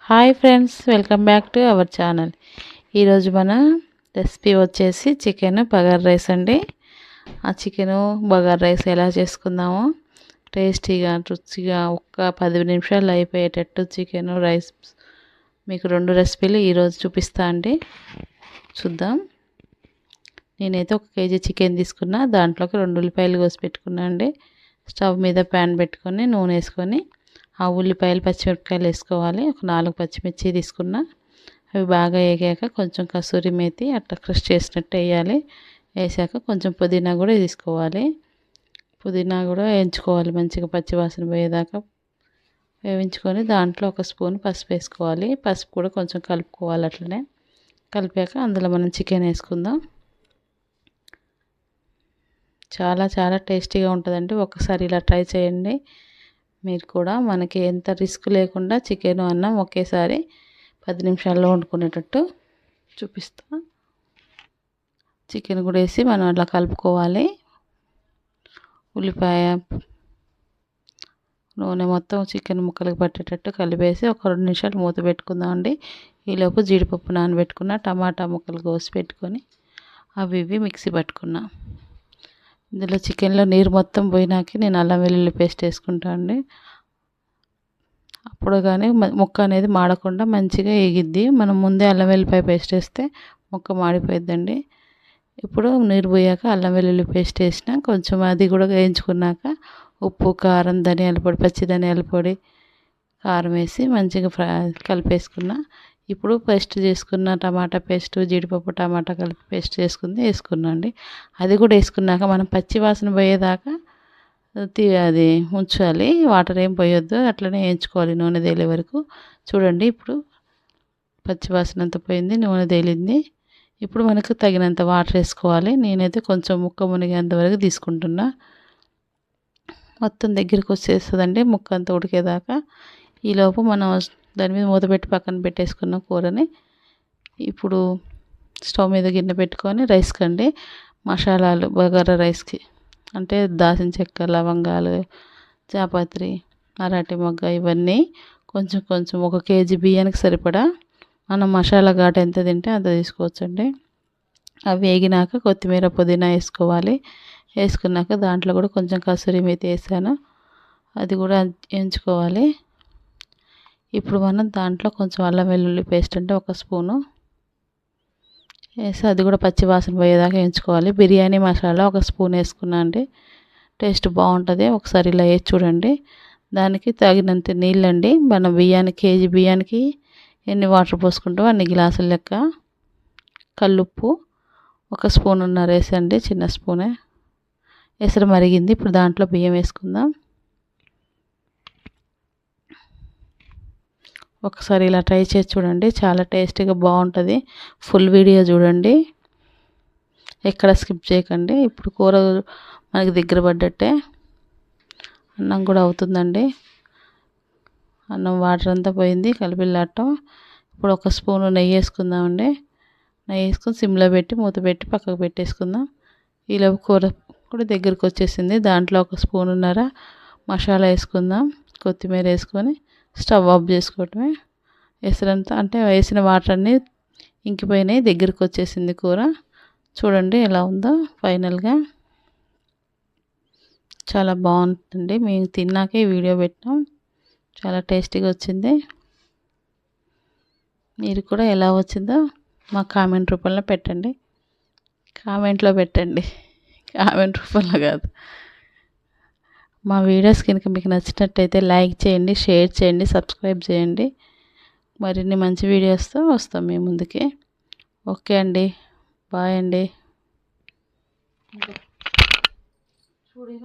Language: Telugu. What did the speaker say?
Hi friends, welcome back to our channel. ఈరోజు మన రెసిపీ వచ్చేసి చికెన్ బగారా రైస్ అండి. ఆ చికెను బగారా రైస్ ఎలా చేసుకుందామో టేస్టీగా రుచిగా ఒక్క 10 నిమిషాల్లో అయిపోయేటట్టు చికెన్ రైస్ మీకు 2 రెసిపీలు ఈరోజు చూపిస్తా అండి. చూద్దాం. నేనైతే 1 కేజీ చికెన్ తీసుకున్నా. దాంట్లోకి 2 ఉల్లిపాయలు కోసి పెట్టుకున్నా అండి. స్టవ్ మీద ప్యాన్ పెట్టుకొని నూనె వేసుకొని ఆ ఉల్లిపాయలు పచ్చిమిరపకాయలు వేసుకోవాలి. ఒక 4 పచ్చిమిర్చి తీసుకున్నా. అవి బాగా వేగాక కొంచెం కసూరి మేతి అట్లా క్రష్ చేసినట్టు వేయాలి. వేసాక కొంచెం పుదీనా కూడా తీసుకోవాలి. పుదీనా కూడా వేయించుకోవాలి, మంచిగా పచ్చివాసన పోయేదాకా వేయించుకొని దాంట్లో 1 స్పూన్ పసుపు వేసుకోవాలి. పసుపు కూడా కొంచెం కలుపుకోవాలి. అట్లనే కలిపాక అందులో మనం చికెన్ వేసుకుందాం. చాలా చాలా టేస్టీగా ఉంటుందండి. ఒకసారి ఇలా ట్రై చేయండి మీరు కూడా. మనకి ఎంత రిస్క్ లేకుండా చికెన్ అన్నం ఒకేసారి 10 నిమిషాల్లో వండుకునేటట్టు చూపిస్తా. చికెన్ కూడా వేసి మనం అట్లా కలుపుకోవాలి. ఉల్లిపాయ నూనె మొత్తం చికెన్ ముక్కలకు పట్టేటట్టు కలిపేసి ఒక 2 నిమిషాలు మూత పెట్టుకుందాం అండి. ఈలోపు జీడిపప్పు నానబెట్టుకున్న, టమాటా ముక్కలు కోసి పెట్టుకొని అవి ఇవి మిక్సీ పట్టుకున్నా. ఇందులో చికెన్లో నీరు మొత్తం పోయినాక నేను అల్లం వెల్లుల్లి పేస్ట్ వేసుకుంటా అండి. అప్పుడు కానీ ముక్క అనేది మాడకుండా మంచిగా ఎగిద్ది. మనం ముందే అల్లం వెల్లుల్లిపాయ పేస్ట్ వేస్తే ముక్క మాడిపోయిద్దండి. ఇప్పుడు నీరు పోయాక అల్లం వెల్లుల్లి పేస్ట్ వేసిన కొంచెం అది కూడా వేయించుకున్నాక ఉప్పు, కారం, ధనియాల పొడి, పచ్చి ధనియాల పొడి, కారం వేసి మంచిగా కలిపేసుకున్నా. ఇప్పుడు పేస్ట్ చేసుకున్న టమాటా పేస్ట్, జీడిపప్పు టమాటా కలిపి పేస్ట్ చేసుకుంది వేసుకున్నా అండి. అది కూడా వేసుకున్నాక మనం పచ్చి వాసన పోయేదాకా అది ఉంచాలి. వాటర్ ఏం పోయొద్దు, అట్లనే వేయించుకోవాలి నూనె తేలే వరకు. చూడండి, ఇప్పుడు పచ్చివాసన అంతా పోయింది, నూనె తేలింది. ఇప్పుడు మనకు తగినంత వాటర్ వేసుకోవాలి. నేనైతే కొంచెం ముక్క మునిగేంత వరకు తీసుకుంటున్నా. మొత్తం దగ్గరికి వచ్చేస్తుందండి ముక్క అంతా ఉడికేదాకా. ఈలోపు మనం దాని మీద మూత పెట్టి పక్కన పెట్టేసుకున్న కూరని ఇప్పుడు స్టవ్ మీద గిన్నె పెట్టుకొని రైస్ కండి మసాలాలు బగారా రైస్కి అంటే దాల్చిన చెక్క, లవంగాలు, జాపత్రి, మరాఠీ మొగ్గ ఇవన్నీ కొంచెం కొంచెం 1 కేజీ బియ్యానికి సరిపడా మనం మసాలా ఘాటు ఎంత తింటే అంత తీసుకోవచ్చండి. అవి వేగినాక కొత్తిమీర, పుదీనా వేసుకోవాలి. వేసుకున్నాక దాంట్లో కూడా కొంచెం కసూరి మేతి వేసాను, అది కూడా వేయించుకోవాలి. ఇప్పుడు మనం దాంట్లో కొంచెం అల్లం వెల్లుల్లి పేస్ట్ అంటే 1 స్పూను వేసి అది కూడా పచ్చి వాసన పోయేదాకా వేయించుకోవాలి. బిర్యానీ మసాలా 1 స్పూన్ వేసుకున్నా అండి. టేస్ట్ బాగుంటుంది. ఒకసారి ఇలా వేసి చూడండి. దానికి తగినంత నీళ్ళండి. మనం కేజీ బియ్యానికి ఎన్ని వాటర్ పోసుకుంటామో అన్ని గ్లాసుల లెక్క. కల్లుప్పు 1 స్పూనున్నర వేసండి, చిన్న స్పూనే. ఎసరు మరిగింది. ఇప్పుడు దాంట్లో బియ్యం వేసుకుందాం. ఒకసారి ఇలా ట్రై చేసి చూడండి, చాలా టేస్టీగా బాగుంటుంది. ఫుల్ వీడియో చూడండి, ఎక్కడ స్కిప్ చేయకండి. ఇప్పుడు కూర మనకి దగ్గర పడ్డట్టే, అన్నం కూడా అవుతుందండి. అన్నం వాటర్ అంతా పోయింది, కలిపిల్లాటం. ఇప్పుడు 1 స్పూను నెయ్యి వేసుకుందామండి. నెయ్యి వేసుకొని సిమ్లో పెట్టి మూత పెట్టి పక్కకు పెట్టేసుకుందాం. ఈలోపు కూర కూడా దగ్గరికి వచ్చేసింది. దాంట్లో 1 స్పూనున్నర మసాలా వేసుకుందాం. కొత్తిమీర వేసుకొని స్టవ్ ఆఫ్ చేసుకోవటమే. ఎసరంతా అంటే వేసిన వాటర్ అన్నీ ఇంకిపోయినాయి, దగ్గరికి వచ్చేసింది కూర. చూడండి ఎలా ఉందో ఫైనల్గా. చాలా బాగుంటుంది. మేము తిన్నాకే వీడియో పెట్టాం. చాలా టేస్టీగా వచ్చింది. మీరు కూడా ఎలా వచ్చిందో మా కామెంట్ రూపంలో పెట్టండి. కామెంట్లో పెట్టండి, కామెంట్ రూపంలో కాదు. మా వీడియోస్ కనుక మీకు నచ్చినట్టయితే లైక్ చేయండి, షేర్ చేయండి, సబ్స్క్రైబ్ చేయండి. మరిన్ని మంచి వీడియోస్తో వస్తాం మీ ముందుకి. ఓకే అండి, బాయ్ అండి. చూడు